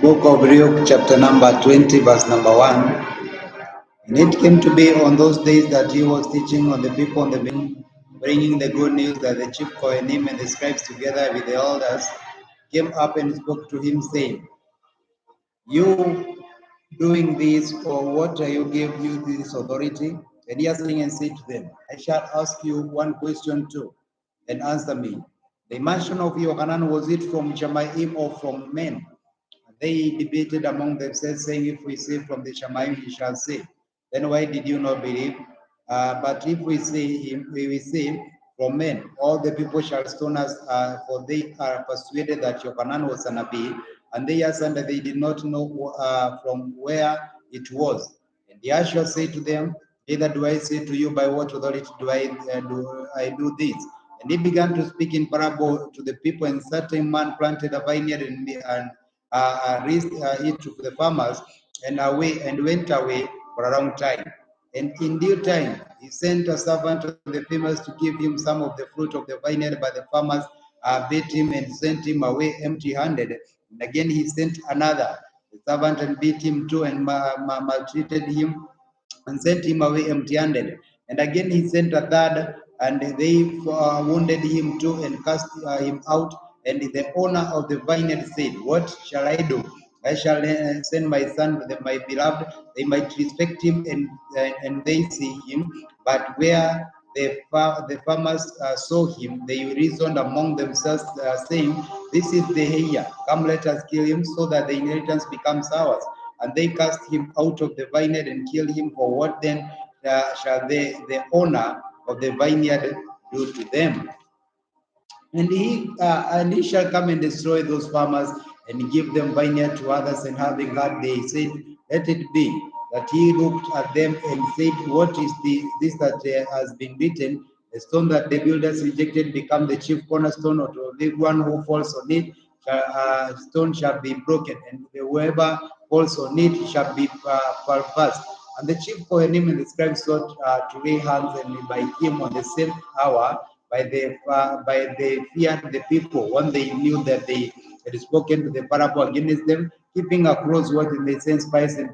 Book of Luke, chapter number 20, verse number 1. And it came to be on those days that he was teaching on the people on the mountain, bringing the good news that the chief Kohanim and the scribes together with the elders came up and spoke to him, saying, You doing this, or what are you give you this authority? And he answering and said to them, I shall ask you one question too, and answer me. The mansion of Yohanan, was it from Shamaim or from men? They debated among themselves, saying, If we say from the Shamaim, he shall say, then why did you not believe? But if we say from men, all the people shall stone us, for they are persuaded that Yohanan was an Nabi. And they answered that they did not know from where it was. And Yahshua said to them, Neither do I say to you by what authority do I do this. And he began to speak in parable to the people, and certain man planted a vineyard and raised it to the farmers, and went away for a long time. And in due time, he sent a servant to the farmers to give him some of the fruit of the vineyard, but the farmers beat him and sent him away empty-handed. And again he sent another servant and beat him too, and maltreated him and sent him away empty-handed. And again he sent a third, and they wounded him too and cast him out. And the owner of the vineyard said, What shall I do? I shall send my son to my beloved. They might respect him, and they see him. But where the farmers saw him, they reasoned among themselves, saying, This is the heir. Come, let us kill him, so that the inheritance becomes ours. And they cast him out of the vineyard and killed him. For what then shall the owner of the vineyard do to them? And he shall come and destroy those farmers and give them vineyard to others. And having heard, they said, Let it be. That he looked at them and said, What is this that has been written? The stone that the builders rejected become the chief cornerstone, or to the one who falls on it, stone shall be broken, and whoever falls on it shall be first. And the chief Kohanim and the scribes sought to lay hands by him on the same hour, by the fear of the people, when they knew that they had spoken to the parable against them, keeping a close watch in the same spice, and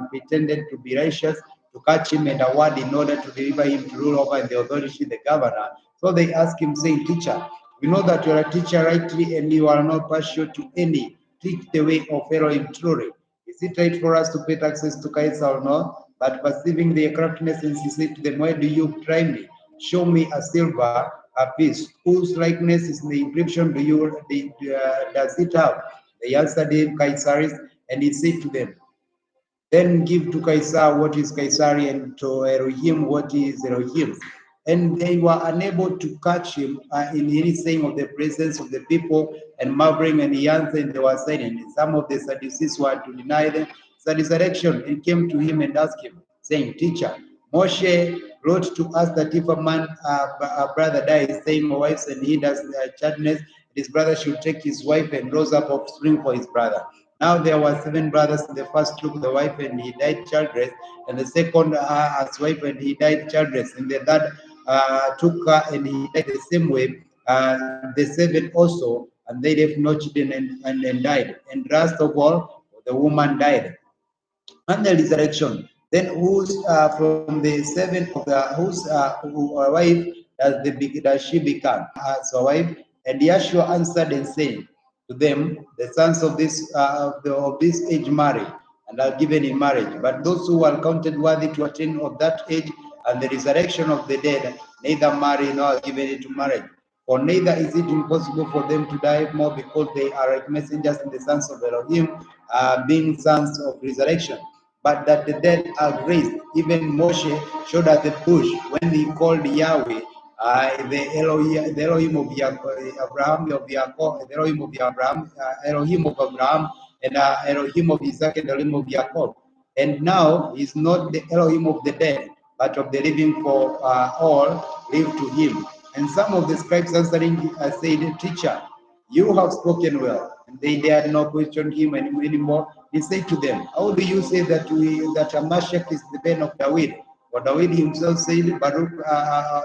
pretended to be righteous, to catch him at a word, in order to deliver him to rule over the authority, the governor. So they asked him, saying, Teacher, we know that you are a teacher rightly, and you are not partial to any. Teach the way of Elohim truly. Is it right for us to pay taxes to Caesar or not? But perceiving their craftiness, and he said to them, Why do you try me? Show me a silver piece. Whose likeness is the inscription does it have? They answered him, Caesar's. And he said to them, Then give to Caesar what is Caesar, and to Elohim what is Elohim's. And they were unable to catch him in any saying of the presence of the people, and marveling, and he answered, and they were silent. And some of the Sadducees were to deny them the resurrection, and came to him and asked him, saying, Teacher, Moshe wrote to us that if a man, a brother dies, saying wives, and he does childless, his brother should take his wife and rose up offspring for his brother. Now there were 7 brothers. The first took the wife, and he died childless, and the second his wife, and he died childless, and the third took her, and he died the same way. The 7 also, and they left no children, and died. And last of all, the woman died. And the resurrection. Then whose from the 7 of the whose wife does she become as a wife? And Yahshua answered and said to them, The sons of this age marry, and are given in marriage. But those who are counted worthy to attain of that age and the resurrection of the dead, neither marry nor are given into marriage. For neither is it impossible for them to die more, because they are like messengers and the sons of Elohim, being sons of resurrection. But that the dead are raised. Even Moshe showed at the bush when he called Yahweh, the Elohim of Abraham, of Yaakov, the Elohim of Abraham, Elohim of Abraham, and Elohim of Isaac, and Elohim of Jacob. And now is not the Elohim of the dead, but of the living, for all live to him. And some of the scribes answering said, Teacher, you have spoken well. And they dared not question him anymore. He said to them, How do you say that a Mashiach is the ben of David? For David himself said, Baruch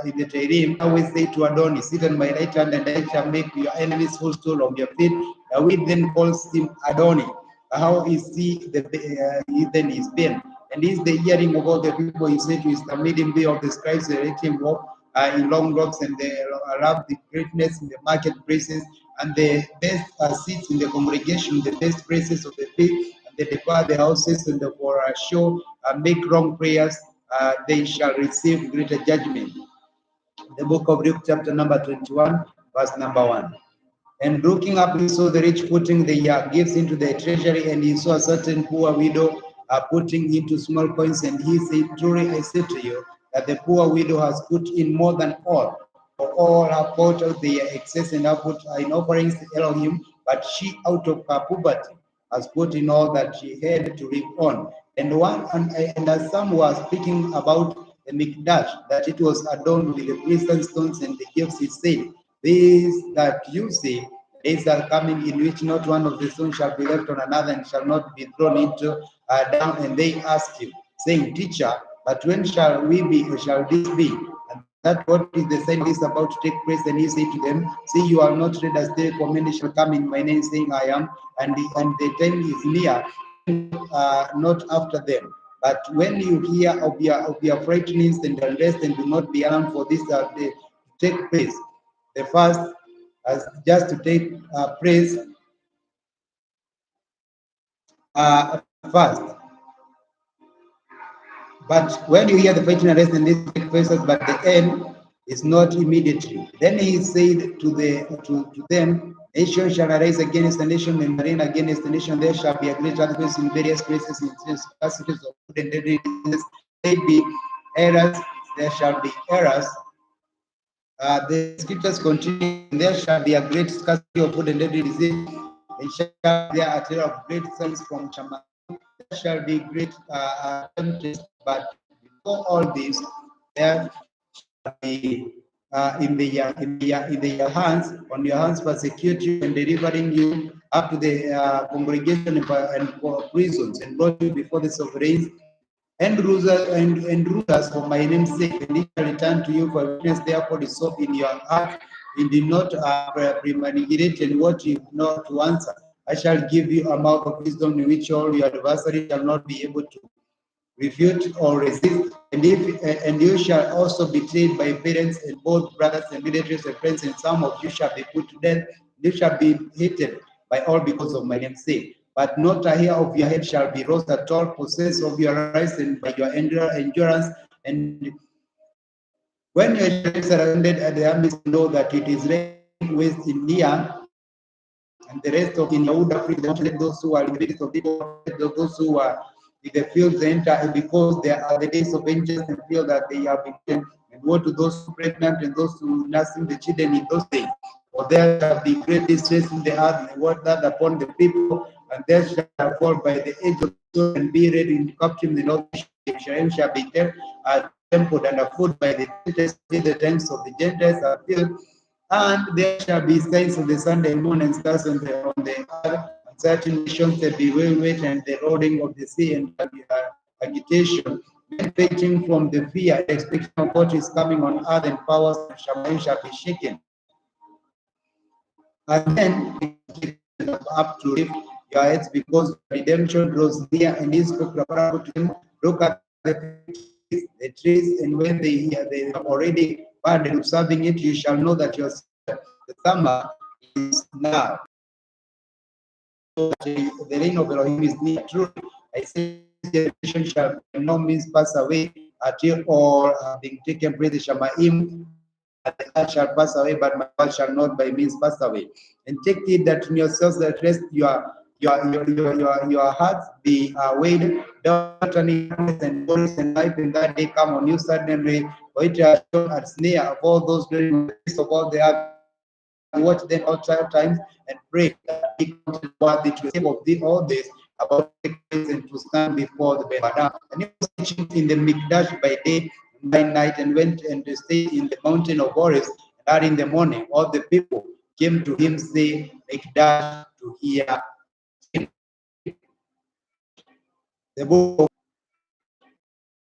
in the Tehillim, I will say to Adonai, Sit on my right hand, and I shall make your enemies footstool of your feet. David then calls him Adonai. how is he then his pain? And is the hearing of all the people he said to his meeting be of the scribes, they let him walk in long robes, and they love the greatness in the marketplaces, and the best seats in the congregation, the best places of the feet, and they devour the houses, and for a show make wrong prayers, they shall receive greater judgment. The book of Luke, chapter number 21, verse number 1. And looking up, he saw the rich putting their gifts into the treasury, and he saw a certain poor widow putting into small coins. And he said, truly I say to you, that the poor widow has put in more than all. For all have poured out their excess and have put in offerings to Elohim, but she out of her poverty has put in all that she had to live on. And as some were speaking about the Mikdash, that it was adorned with the precious stones and the gifts, he said, these that you see, days are coming in which not one of the stones shall be left on another and shall not be thrown into down. And they asked him, saying, Teacher, but when shall this be? And that what is the sign is about to take place? And he said to them, see, you are not read as they, for many shall come in my name, saying, I am, and the time is near, not after them. But when you hear of your frightenings and unrest, and do not be alarmed, for this day to take place. The first as just to take place first. But when you hear the fighting and rest, and this take places, but the end is not immediately. Then he said to them, nation shall arise against the nation, and reign against the nation. There shall be a great earthquake in various places, in scarcities of food and deadly diseases. There be errors, there shall be errors. The scriptures continue, and there shall be a great scarcity of food and deadly disease. And shall be a tale of great signs from Shammah. There shall be great temptations, but before all this, there shall be in the hands, on your hands, persecute you and delivering you up to the congregation and prisons, and brought you before the sovereigns and rulers for my name's sake, and it shall return to you for witness. Therefore, resolve in your heart, and do not premeditate and what you know to answer. I shall give you a mouth of wisdom in which all your adversaries shall not be able to refute or resist. And you shall also be betrayed by parents and both brothers and relatives and friends, and some of you shall be put to death. You shall be hated by all because of my name's sake. But not a hair of your head shall be lost at all. Possess of your rights and by your endurance. And when your shall be surrounded at the armies, know that it is raining waste in Nia, and the rest of in Yehuda, free them, let those who are in the midst of people, let those who are in the fields enter, because there are the days of vengeance, and feel that they have been taken. And woe to those who pregnant and those who nursing the children in those days. For there shall be great distress in the earth, and what that upon the people, and there shall fall by the edge of the sword and be ready in captivity. The Lord shall be tempered and food by the Gentiles, the times of the Gentiles are filled. And there shall be signs of the sun and moon and stars on the earth, and certain nations the bewilderment and the roaring of the sea, and agitation, men fainting from the fear, the expectation of what is coming on earth, and powers and shall be shaken. And then up to lift your heads, because redemption draws near, and he spoke to him, look at the trees, and when they have already burned, observing it, you shall know that the summer is now. The reign of Elohim is near. Truly, I say, generation shall by no means pass away until all have been taken. Breathe, Shamaim, the earth shall pass away, but my word shall not by means pass away. And take heed that in yourselves that rest your hearts be weighed down, turning and worries and life in that day come on you suddenly, for it has shown at snare of all those dwelling of all the earth. Watch them all times and pray that he counted worthy to receive of thee all this about the place and to stand before the Bema. And he was teaching in the Mikdash by day and by night, and went and stayed in the mountain of Horeb. And early in the morning, all the people came to him, say, Mikdash, to hear him. The book